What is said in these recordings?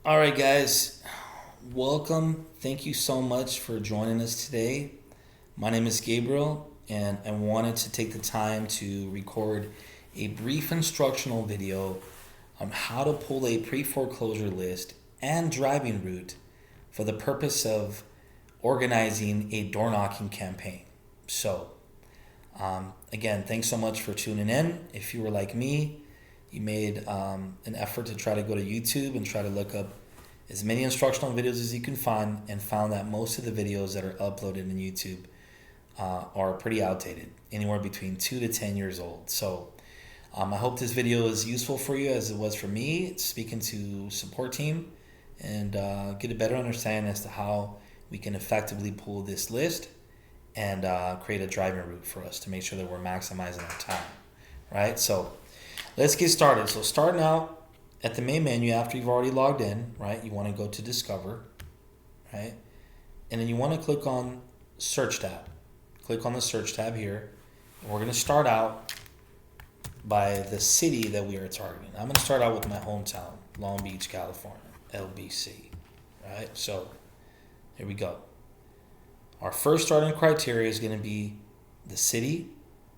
All right, guys, welcome. Thank you so much for joining us today. My name is Gabriel, and I wanted to take the time to record a brief instructional video on how to pull a pre foreclosure list and driving route for the purpose of organizing a door knocking campaign. Again, thanks so much for tuning in. If you were like me, you made an effort to try to go to YouTube and try to look up as many instructional videos as you can find, and found that most of the videos that are uploaded in YouTube are pretty outdated, anywhere between 2 to 10 years old. I hope this video is useful for you as it was for me, speaking to support team, and get a better understanding as to how we can effectively pull this list and create a driving route for us to make sure that we're maximizing our time, right? So let's get started. So starting out at the main menu, after you've already logged in, right, you want to go to Discover, right? And then you want to click on Search tab. Click on the Search tab here. And we're going to start out by the city that we are targeting. I'm going to start out with my hometown, Long Beach, California, LBC, right? So here we go. Our first starting criteria is going to be the city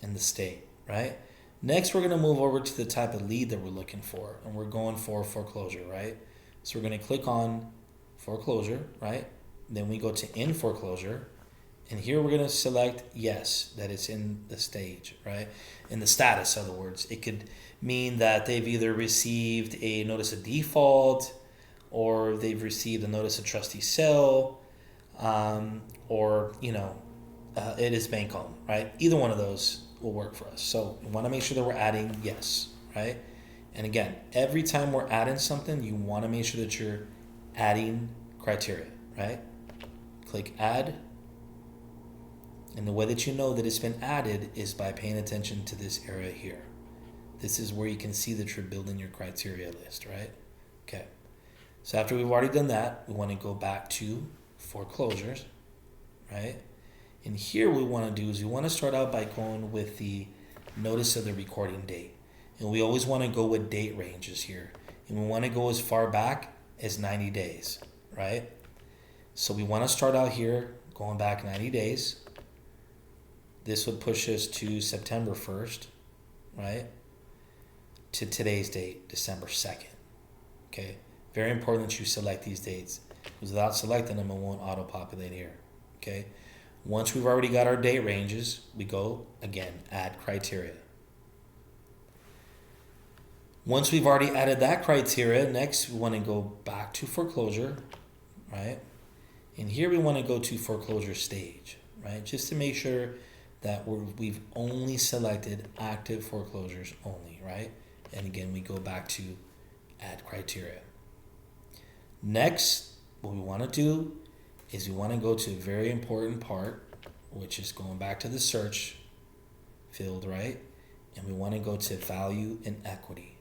and the state, right? Next, we're going to move over to the type of lead that we're looking for, and we're going for foreclosure, right? So we're going to click on foreclosure, right? Then we go to in foreclosure, and here we're going to select yes, that it's in the stage, right? In the status, in other words. It could mean that they've either received a notice of default, or they've received a notice of trustee sale, or it is bank owned, right? Either one of those will work for us. So we want to make sure that we're adding yes, right? And again, every time we're adding something, you want to make sure that you're adding criteria, right? Click add. And the way that you know that it's been added is by paying attention to this area here. This is where you can see that you're building your criteria list, right? Okay. So after we've already done that, we want to go back to foreclosures, right? And here what we want to do is we want to start out by going with the notice of the recording date. And we always want to go with date ranges here. And we want to go as far back as 90 days, right? So we want to start out here going back 90 days. This would push us to September 1st, right? To today's date, December 2nd, okay? Very important that you select these dates, because without selecting them, it won't auto-populate here, okay? Once we've already got our date ranges, we go, again, add criteria. Once we've already added that criteria, next we want to go back to foreclosure, right? And here we want to go to foreclosure stage, right? Just to make sure that we've only selected active foreclosures only, right? And again, we go back to add criteria. Next, what we want to do is we want to go to a very important part, which is going back to the search field, right? And we want to go to value and equity.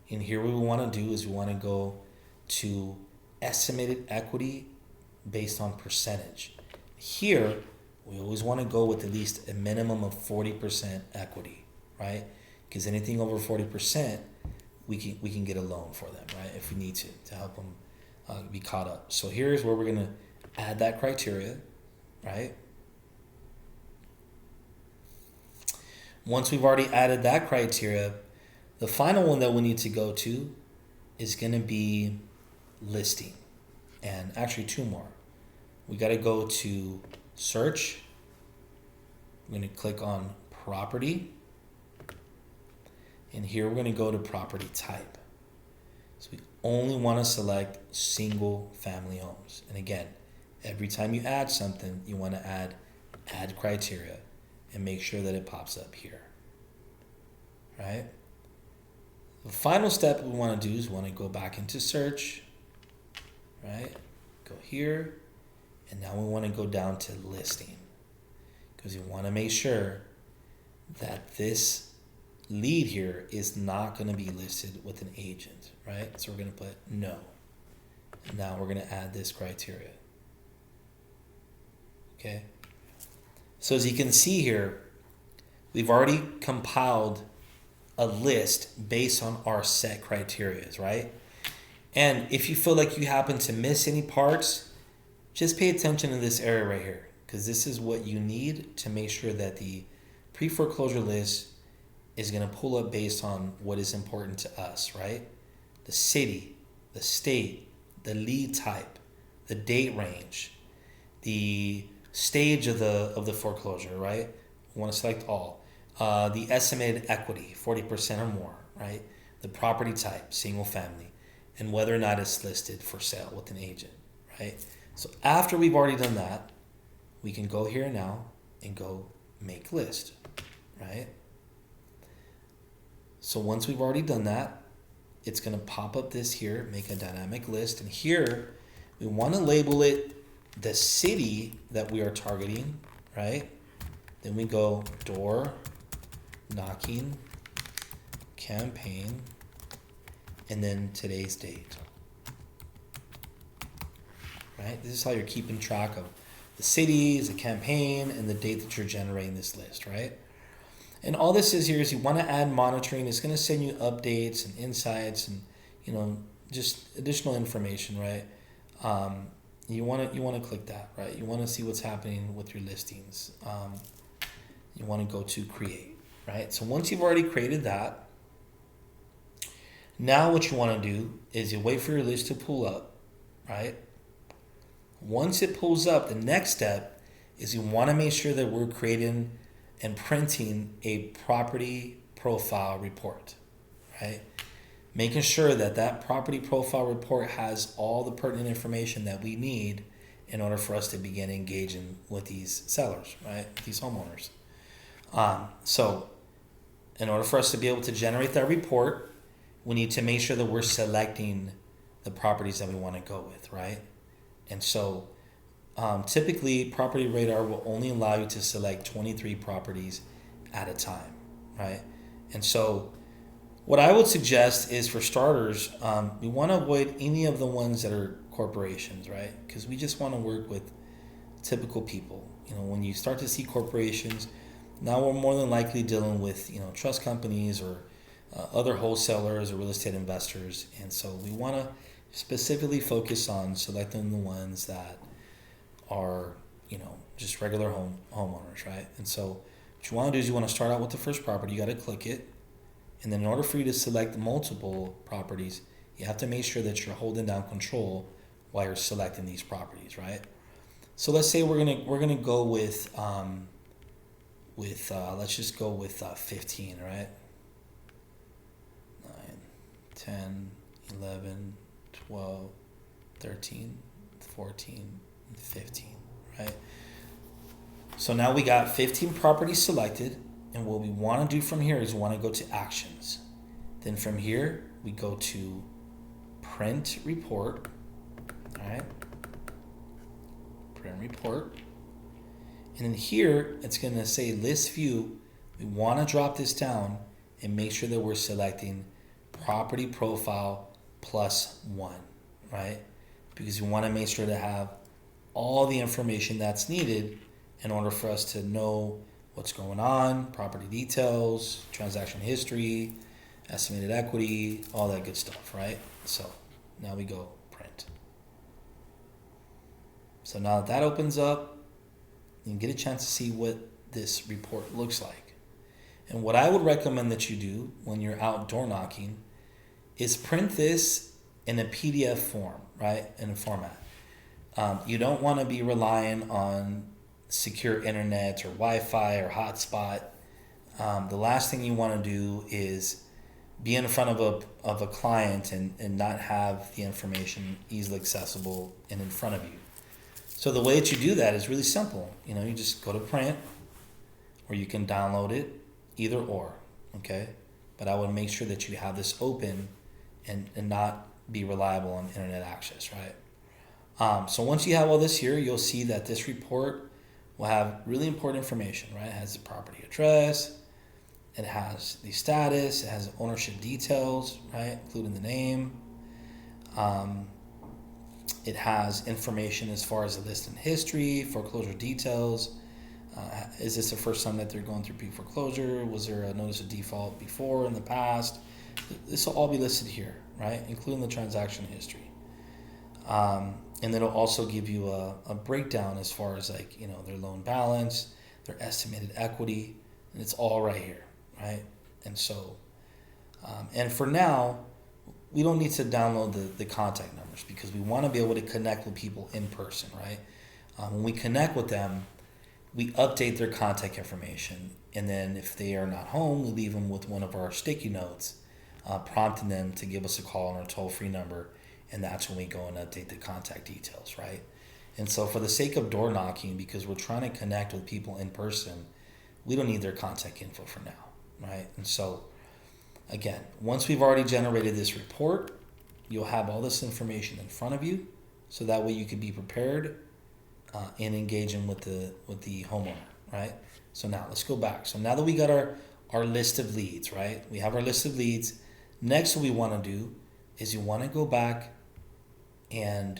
And here what we want to do is we want to go to estimated equity based on percentage. Here, we always want to go with at least a minimum of 40% equity, right? Because anything over 40%, we can get a loan for them, right? If we need to help them be caught up. So here's where we're going to add that criteria, right? Once we've already added that criteria, the final one that we need to go to is going to be listing. And actually two more. We got to go to search. We're going to click on property. And here we're going to go to property type. So we only want to select single family homes. And again, every time you add something, you want to add criteria and make sure that it pops up here, right? The final step we want to do is we want to go back into search, right? Go here, and now we want to go down to listing, because you want to make sure that this lead here is not going to be listed with an agent, right? So we're going to put no. And now we're going to add this criteria. Okay. So as you can see here, we've already compiled a list based on our set criteria, right? And if you feel like you happen to miss any parts, just pay attention to this area right here, because this is what you need to make sure that the pre-foreclosure list is going to pull up based on what is important to us, right? The city, the state, the lead type, the date range, the stage of the foreclosure, right? We want to select all. The estimated equity, 40% or more, right? The property type, single family, and whether or not it's listed for sale with an agent, right? So after we've already done that, we can go here now and go make list, right? So once we've already done that, it's going to pop up this here, make a dynamic list. And here, we want to label it the city that we are targeting, right? Then we go door, knocking, campaign, and then today's date, right? This is how you're keeping track of the cities, the campaign, and the date that you're generating this list, right? And all this is here is you want to add monitoring. It's going to send you updates and insights and, you know, just additional information, right? You want to click that, right? You want to see what's happening with your listings. You want to go to create, right? So once you've already created that, now what you want to do is you wait for your list to pull up, right? Once it pulls up, the next step is you want to make sure that we're creating and printing a property profile report, right? Making sure that that property profile report has all the pertinent information that we need in order for us to begin engaging with these sellers, right? These homeowners. So in order for us to be able to generate that report, we need to make sure that we're selecting the properties that we want to go with, right? And so typically, Property Radar will only allow you to select 23 properties at a time, right? And so what I would suggest is, for starters, we want to avoid any of the ones that are corporations, right? Because we just want to work with typical people. You know, when you start to see corporations, now we're more than likely dealing with, you know, trust companies or other wholesalers or real estate investors. And so we want to specifically focus on selecting the ones that are, you know, just regular homeowners, right? And so what you want to do is you want to start out with the first property. You got to click it. And then in order for you to select multiple properties, you have to make sure that you're holding down control while you're selecting these properties, right? So let's say we're gonna go with let's just go with 15, right? 9, 10, 11, 12, 13, 14, 15, right? So now we got 15 properties selected, and what we want to do from here is we want to go to actions. Then from here, we go to print report, all right? Print report. And then here, it's going to say list view. We want to drop this down and make sure that we're selecting property profile +1, right? Because we want to make sure to have all the information that's needed in order for us to know what's going on, property details, transaction history, estimated equity, all that good stuff, right? So now we go print. So now that opens up, you can get a chance to see what this report looks like. And what I would recommend that you do when you're out door knocking is print this in a PDF form, right? In a format. You don't want to be relying on secure internet or Wi-Fi or hotspot. The last thing you want to do is be in front of a client and not have the information easily accessible and in front of you. So the way that you do that is really simple. You know, you just go to print, or you can download it, either or, okay? But I would make sure that you have this open and not be reliable on internet access, right? So once you have all this here, you'll see that this report will have really important information, right? It has the property address, it has the status, it has ownership details, right? Including the name. It has information as far as the listing history, foreclosure details. Is this the first time that they're going through pre-foreclosure? Was there a notice of default before in the past? This will all be listed here, right? Including the transaction history. And it'll also give you a breakdown as far as like, their loan balance, their estimated equity, and it's all right here, right? And so, and for now, we don't need to download the contact numbers because we want to be able to connect with people in person, right? When we connect with them, we update their contact information, and then if they are not home, we leave them with one of our sticky notes, prompting them to give us a call on our toll-free number, and that's when we go and update the contact details, right? And so for the sake of door knocking, because we're trying to connect with people in person, we don't need their contact info for now, right? And so, again, once we've already generated this report, you'll have all this information in front of you, so that way you can be prepared in engaging with the homeowner, right? So now let's go back. So now that we got our list of leads, right? We have our list of leads. Next, what we want to do is you want to go back and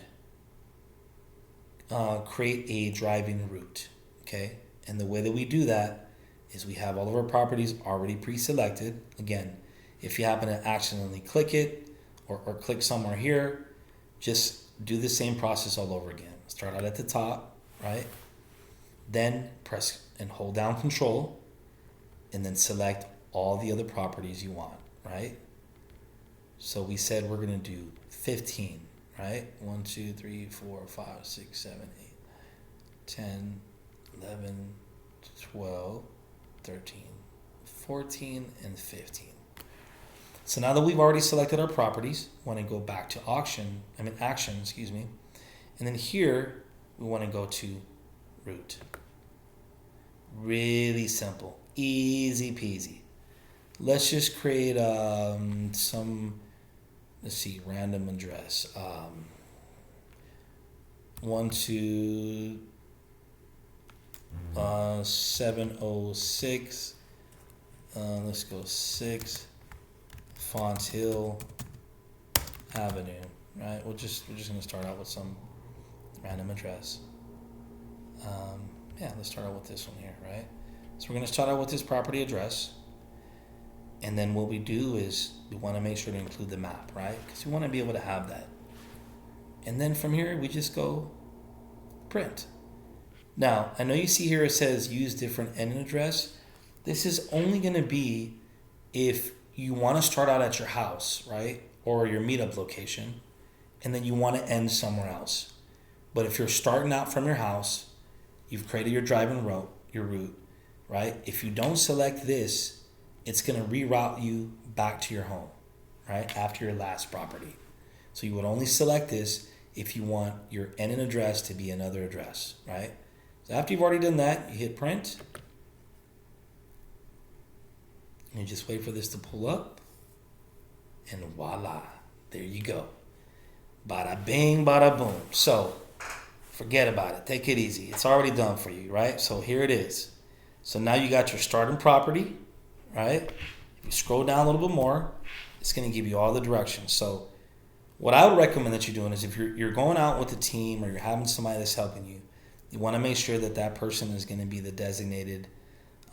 create a driving route, okay? And the way that we do that is we have all of our properties already pre-selected. Again, if you happen to accidentally click it or click somewhere here, just do the same process all over again. Start out at the top, right? Then press and hold down Control, and then select all the other properties you want, right? So we said we're going to do 15, right? 1, 2, 3, 4, 5, 6, 7, 8, 10, 11, 12, 13, 14, and 15. So now that we've already selected our properties, we want to go back to action, and then here we want to go to route. Really simple, easy peasy. Let's just create random address. 706. Let's go 6 Font Hill Avenue. Right. We're just gonna start out with some random address. Let's start out with this one here, right? So we're gonna start out with this property address. And then what we do is we want to make sure to include the map, right? Because we want to be able to have that. And then from here, we just go print. Now, I know you see here it says use different end address. This is only going to be if you want to start out at your house, right? Or your meetup location, and then you want to end somewhere else. But if you're starting out from your house, you've created your driving route, right? If you don't select this, it's going to reroute you back to your home, right? After your last property. So you would only select this if you want your end and address to be another address, right? So after you've already done that, you hit print. And you just wait for this to pull up. And voila, there you go. Bada bing, bada boom. So forget about it. Take it easy. It's already done for you, right? So here it is. So now you got your starting property, right? If you scroll down a little bit more, it's going to give you all the directions. So what I would recommend that you're doing is if you're going out with a team or you're having somebody that's helping you, you want to make sure that person is going to be the designated,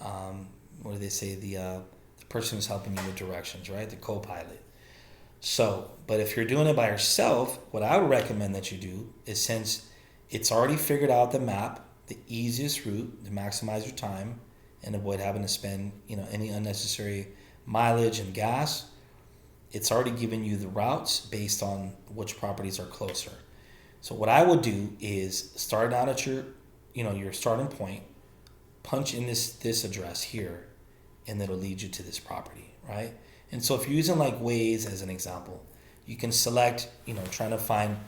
the person who's helping you with directions, right? The co-pilot. So, but if you're doing it by yourself, what I would recommend that you do is, since it's already figured out the map, the easiest route to maximize your time and avoid having to spend, any unnecessary mileage and gas, it's already given you the routes based on which properties are closer. So what I would do is start out at your starting point, punch in this address here, and it'll lead you to this property, right? And so if you're using like Waze as an example, you can select, trying to find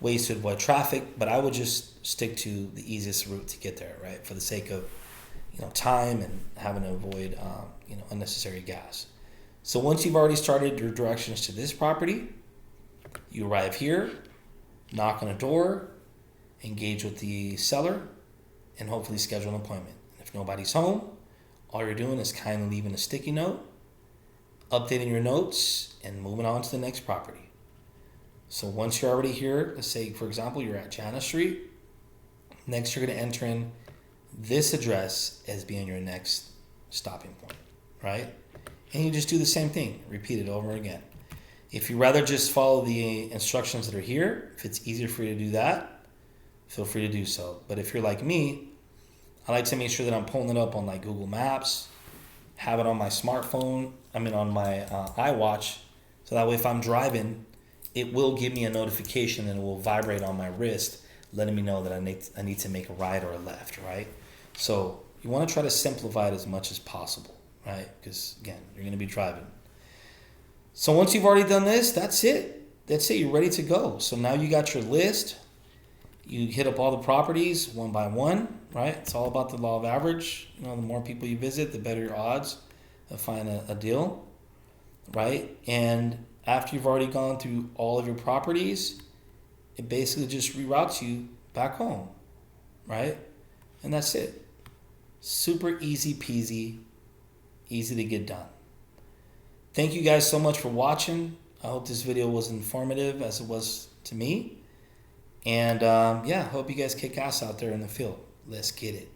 ways to avoid traffic, but I would just stick to the easiest route to get there, right? For the sake of, time and having to avoid, unnecessary gas. So once you've already started your directions to this property, you arrive here, knock on a door, engage with the seller, and hopefully schedule an appointment. If nobody's home, all you're doing is kind of leaving a sticky note, updating your notes, and moving on to the next property. So once you're already here, let's say, for example, you're at Jana Street. Next, you're going to enter in this address as being your next stopping point, right? And you just do the same thing, repeat it over again. If you rather just follow the instructions that are here, if it's easier for you to do that, feel free to do so. But if you're like me, I like to make sure that I'm pulling it up on like Google Maps, have it on my smartphone, on my iWatch, so that way if I'm driving, it will give me a notification and it will vibrate on my wrist, letting me know that I need to make a right or a left, right? So you want to try to simplify it as much as possible, right? Because again, you're going to be driving. So once you've already done this, that's it. That's it. You're ready to go. So now you got your list. You hit up all the properties one by one, right? It's all about the law of average. The more people you visit, the better your odds of finding a deal, right? And after you've already gone through all of your properties, it basically just reroutes you back home, right? And that's it. Super easy peasy, easy to get done. Thank you guys so much for watching. I hope this video was informative as it was to me. And hope you guys kick ass out there in the field. Let's get it.